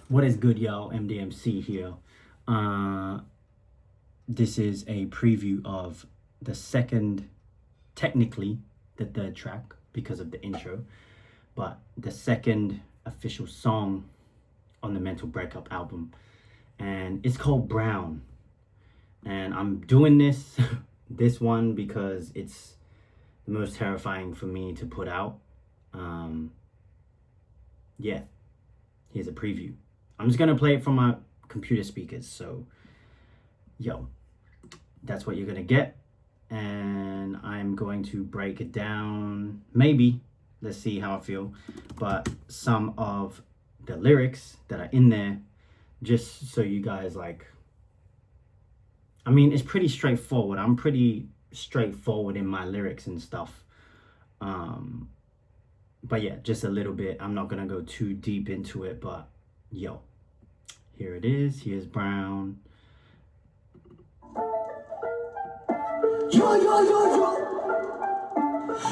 What is good, y'all? MDMC here. This is a preview of the second, technically the third track because of the intro, but the second official song on the Mental Breakup album, and it's called Brown. And I'm doing this one because it's the most terrifying for me to put out. Yeah, here's a preview. I'm just gonna play it from my computer speakers, so yo, that's what you're gonna get. And I'm going to break it down, maybe, let's see how I feel, but some of the lyrics that are in there, just so you guys it's pretty straightforward. I'm pretty straightforward in my lyrics and stuff. But yeah, just a little bit. I'm not gonna go too deep into it, but yo, here it is. Here's Brown. Yo, yo, yo, yo.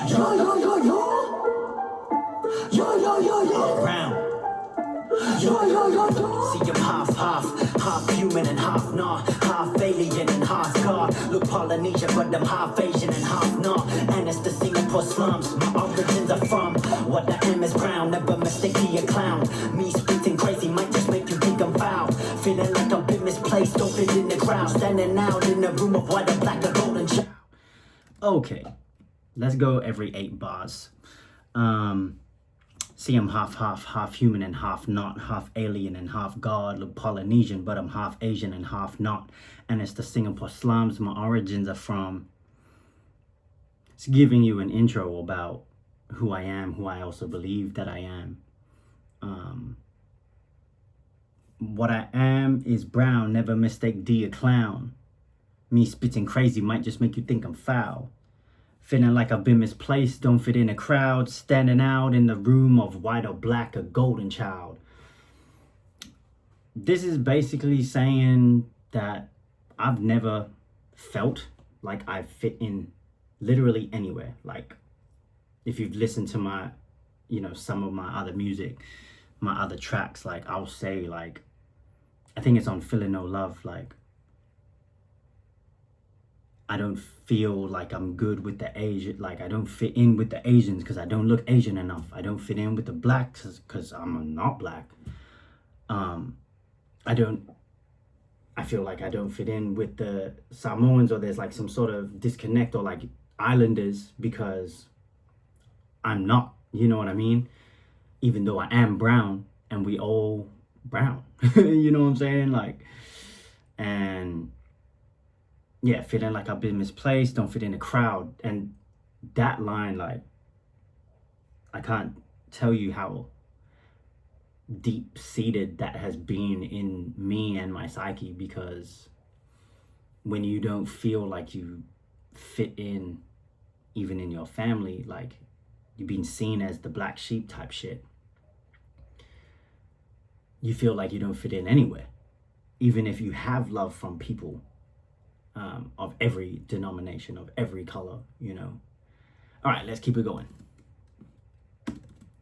Yo, yo, yo, yo. Yo, yo, yo, yo. Brown. Yo, yo, yo, yo. See, I'm half human and half not, half alien and half God. Look, Polynesian, but I'm half Asian and half not. And it's the Singapore slums, my origins are from. What I am is brown, never mistake me a clown. Me spitting crazy might just make you think I'm foul. Feeling like I've been misplaced, don't fit in the crowd. Standing out in a room of white and black, a golden child. Okay, let's go every 8 bars. See, I'm half human and half not, half alien and half God. Look, Polynesian, but I'm half Asian and half not. And it's the Singapore slums my origins are from. It's giving you an intro about who I am, who I also believe that I am. What I am is brown, never mistake D a clown. Me spitting crazy might just make you think I'm foul. Feeling like I've been misplaced, don't fit in a crowd. Standing out in the room of white or black, a golden child. This is basically saying that I've never felt like I fit in literally anywhere. Like, if you've listened to my, some of my other music, my other tracks, like, I'll say, like, I think it's on Feeling No Love, like, I don't feel like I'm good with the Asian, like I don't fit in with the Asians because I don't look Asian enough. I don't fit in with the blacks because I'm not black. I feel like I don't fit in with the Samoans, or there's like some sort of disconnect, or like Islanders, because I'm not, you know what I mean? Even though I am brown and we all brown, you know what I'm saying? Like, and yeah, feeling like I've been misplaced, don't fit in the crowd. And that line, like, I can't tell you how deep-seated that has been in me and my psyche, because when you don't feel like you fit in, even in your family, like, you've been seen as the black sheep type shit, you feel like you don't fit in anywhere, even if you have love from people of every denomination, of every color, All right, let's keep it going.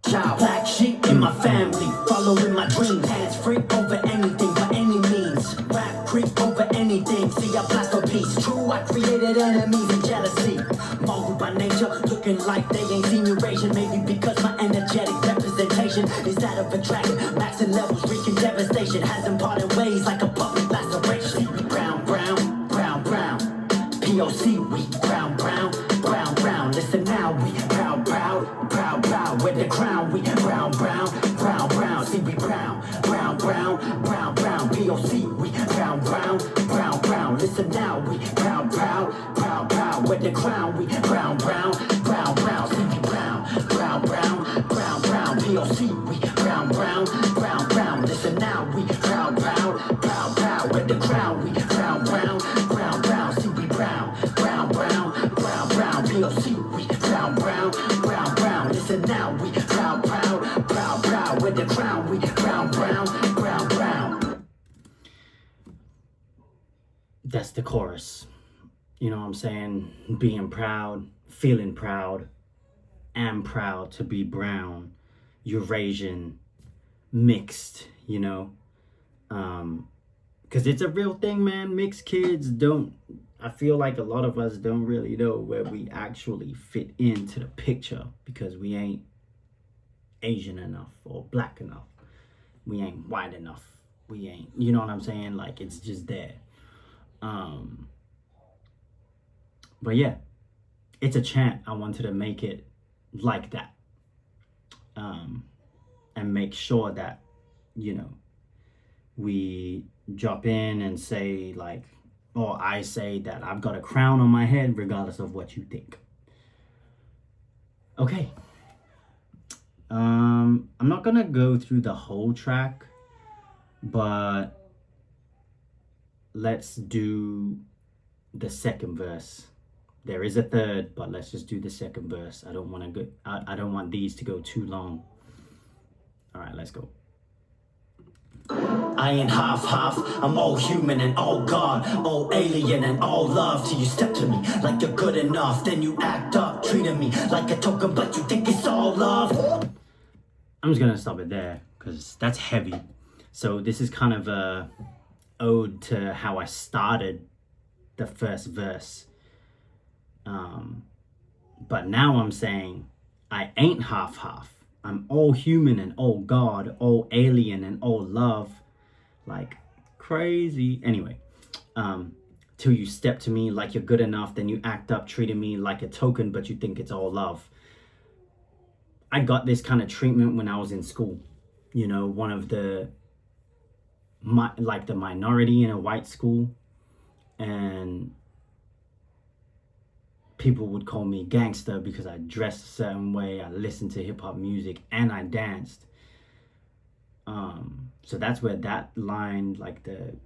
Child, black sheep in my family, following my dream. Hands free over anything by any means. Rap creep over anything. See, I blast for peace. True, I created enemies and jealousy. Mongrel by nature, looking like they ain't seen Eurasian. Maybe because my energetic representation is that of a dragon. Maxing levels, reeking devastation. Has them parted ways like a public laceration. Brown, brown, brown, brown. POC, we brown, brown, brown, brown. Listen now, we proud, proud, proud, proud. With the crown, we brown, brown, brown, brown. See, we brown, brown, brown, brown, brown. POC, we brown, brown, brown, brown. Listen now, we proud, proud, proud, proud. With the crown, we brown, brown, brown, brown. See, we brown, brown, brown, brown, brown. POC, we brown, brown, brown, brown. Listen now, we proud, proud, proud, proud. With the crown, we brown, brown, brown, brown. See, we brown, brown, brown, brown, brown. POC, we brown, brown, brown, brown. Listen now, we proud, proud, proud, proud. With the crown, we brown, brown, brown, brown. That's the chorus. You know what I'm saying? Being proud, feeling proud, am proud to be brown, Eurasian, mixed, you know, because it's a real thing, man. Mixed kids don't, I feel like a lot of us don't really know where we actually fit into the picture because we ain't Asian enough or black enough. We ain't white enough. We ain't, you know what I'm saying? Like, it's just there. But yeah, it's a chant. I wanted to make it like that. And make sure that, you know, we drop in and say like, or I say that I've got a crown on my head regardless of what you think. Okay. I'm not gonna go through the whole track, but let's do the second verse. There is a third, but let's just do the second verse. I don't want to go, I don't want these to go too long. All right, let's go. I ain't half, I'm all human and all God, all alien and all love. Till you step to me like you're good enough, then you act up, treating me like a token, but you think it's all love. I'm just gonna stop it there because that's heavy. So this is kind of a ode to how I started the first verse. But now I'm saying I ain't half. I'm all human and all God, all alien and all love. Like crazy. Anyway, till you step to me like you're good enough, then you act up, treating me like a token, but you think it's all love. I got this kind of treatment when I was in school. You know, one of the minority in a white school, and people would call me gangster because I dressed a certain way, I listened to hip hop music, and I danced. So that's where that line, like the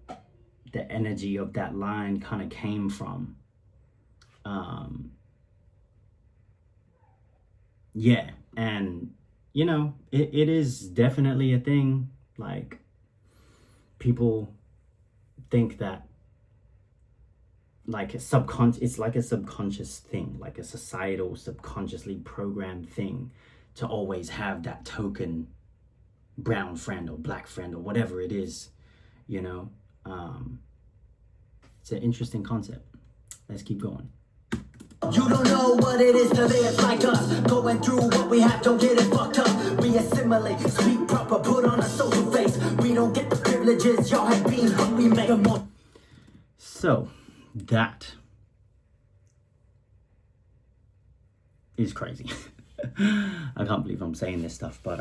energy of that line kind of came from. Yeah, and you know, it is definitely a thing. Like, people think that like it's like a subconscious thing, like a societal, subconsciously programmed thing to always have that token brown friend or black friend or whatever it is, you know. It's an interesting concept. Let's keep going. You don't know what it is to live like us. Going through what we have, don't get it fucked up. We assimilate, speak proper, put on a social face. We don't get the privileges y'all have been, but we make them more. So that is crazy. I can't believe I'm saying this stuff, but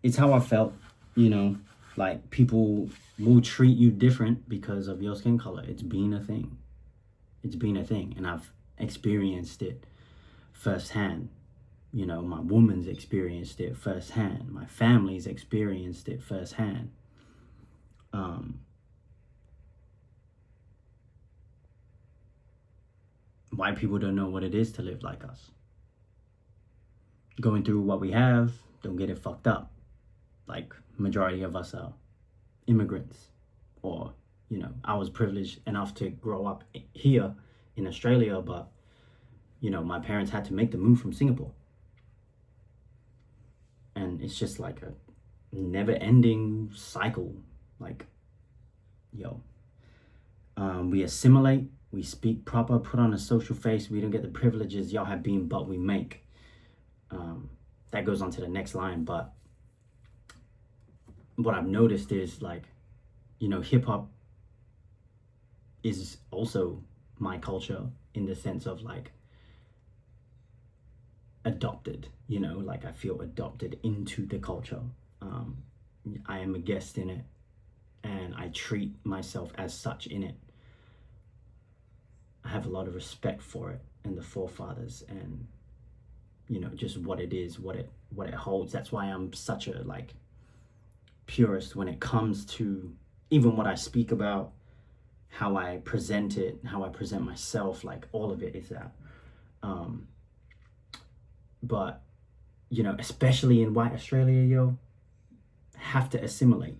it's how I felt, you know. Like, people will treat you different because of your skin color. It's been a thing. It's been a thing, and I've experienced it firsthand. You know, my woman's experienced it firsthand. My family's experienced it firsthand. White people don't know what it is to live like us. Going through what we have, don't get it fucked up. Like, majority of us are immigrants, or, you know, I was privileged enough to grow up here in Australia, but, you know, my parents had to make the move from Singapore. And it's just like a never-ending cycle. Like, yo, we assimilate, we speak proper, put on a social face, we don't get the privileges y'all have been, but we make. That goes on to the next line, but what I've noticed is, like, you know, hip-hop is also my culture in the sense of, like, adopted, you know, like, I feel adopted into the culture. I am a guest in it, and I treat myself as such in it. I have a lot of respect for it and the forefathers, and, you know, just what it is, what it holds. That's why I'm such a, like, purist when it comes to even what I speak about, how I present it, how I present myself. Like, all of it is that. But, you know, especially in white Australia, yo, have to assimilate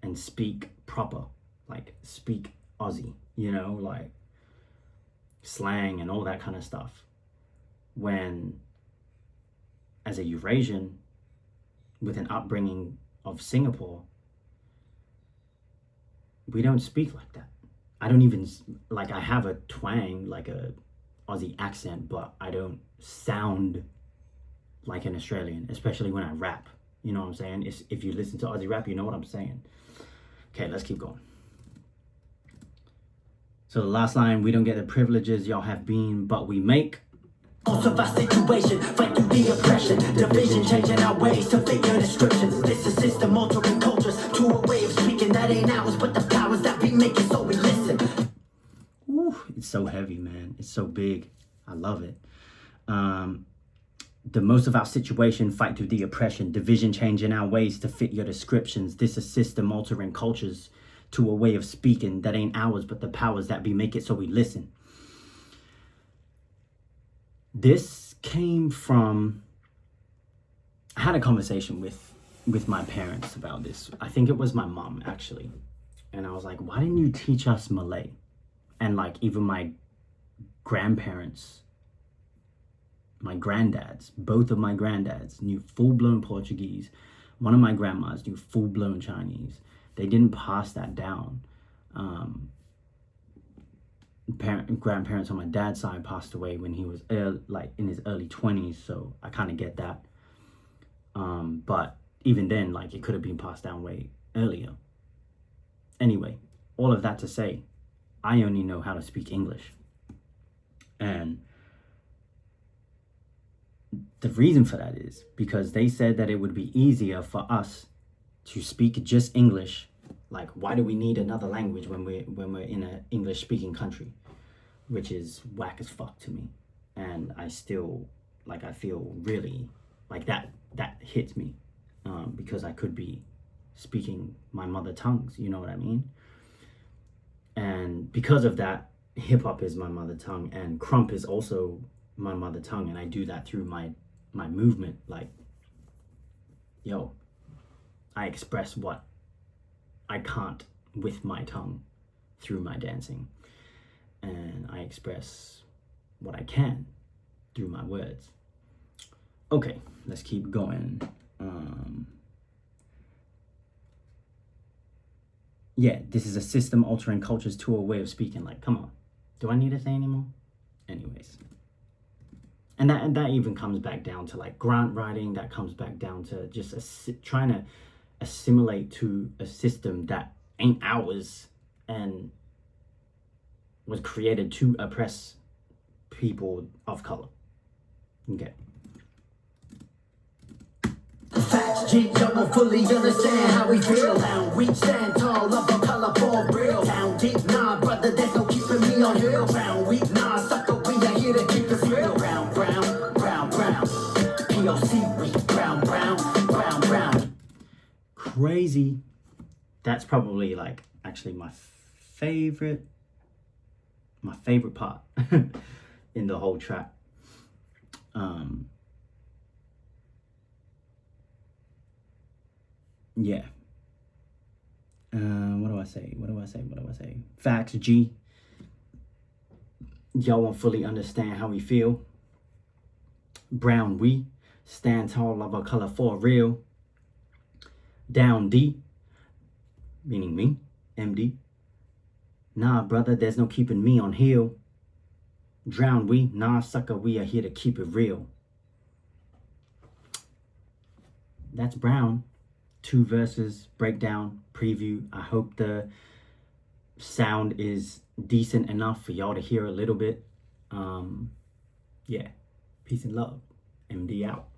and speak proper, like, speak Aussie, you know, like slang and all that kind of stuff. When, as a Eurasian, with an upbringing of Singapore, we don't speak like that. I don't even, like, I have a twang, like a Aussie accent, but I don't sound like an Australian, especially when I rap. You know what I'm saying? If you listen to Aussie rap, you know what I'm saying. Okay, let's keep going. So the last line, we don't get the privileges y'all have been, but we make. Most of our situation, fight through the oppression, division, changing our ways to fit your descriptions. This is system altering cultures to a way of speaking that ain't ours, but the powers that be make it, so we listen. Ooh, it's so heavy, man. It's so big. I love it. The most of our situation, fight through the oppression, division, changing our ways to fit your descriptions. This is system altering cultures to a way of speaking that ain't ours, but the powers that be make it, so we listen. This came from, I had a conversation with my parents about this. I think it was my mom, actually. And I was like, why didn't you teach us Malay? And like even my grandparents, my granddads, both of my granddads knew full-blown Portuguese. One of my grandmas knew full-blown Chinese. They didn't pass that down. Grandparents on my dad's side passed away when he was like in his early 20s, so I kind of get that. But even then, like, it could have been passed down way earlier. Anyway, all of that to say, I only know how to speak English. And the reason for that is because they said that it would be easier for us to speak just English. Like, why do we need another language when we're in an English speaking country? Which is whack as fuck to me. And I still, like, I feel really like that hits me, because I could be speaking my mother tongues, you know what I mean? And because of that, hip hop is my mother tongue, and krump is also my mother tongue, and I do that through my movement. Like, yo, I express what I can't with my tongue through my dancing, and I express what I can through my words. Okay, let's keep going. Yeah, this is a system altering cultures to a way of speaking. Like, come on, do I need to say anymore? Anyways, and that even comes back down to like grant writing. That comes back down to just trying to assimilate to a system that ain't ours and was created to oppress people of color. Okay. Facts, G, y'all won't fully understand how we feel. Down, weak, stand tall, love a color for real. Down deep, nah, brother, there's no keeping me on hill. Brown, weak, nah, sucker, we are here to keep it real. Brown, brown, brown, brown. POC, we brown, brown, brown, brown. Crazy. That's probably like actually my favorite part in the whole track. Yeah. What do I say? Facts, G. Y'all won't fully understand how we feel. Brown, we stand tall, love our color for real. Down, D, meaning me, MD. Nah, brother, there's no keeping me on hill. Drown, we, nah, sucker, we are here to keep it real. That's Brown. 2 verses, breakdown, preview. I hope the sound is decent enough for y'all to hear a little bit. Yeah, peace and love. MD out.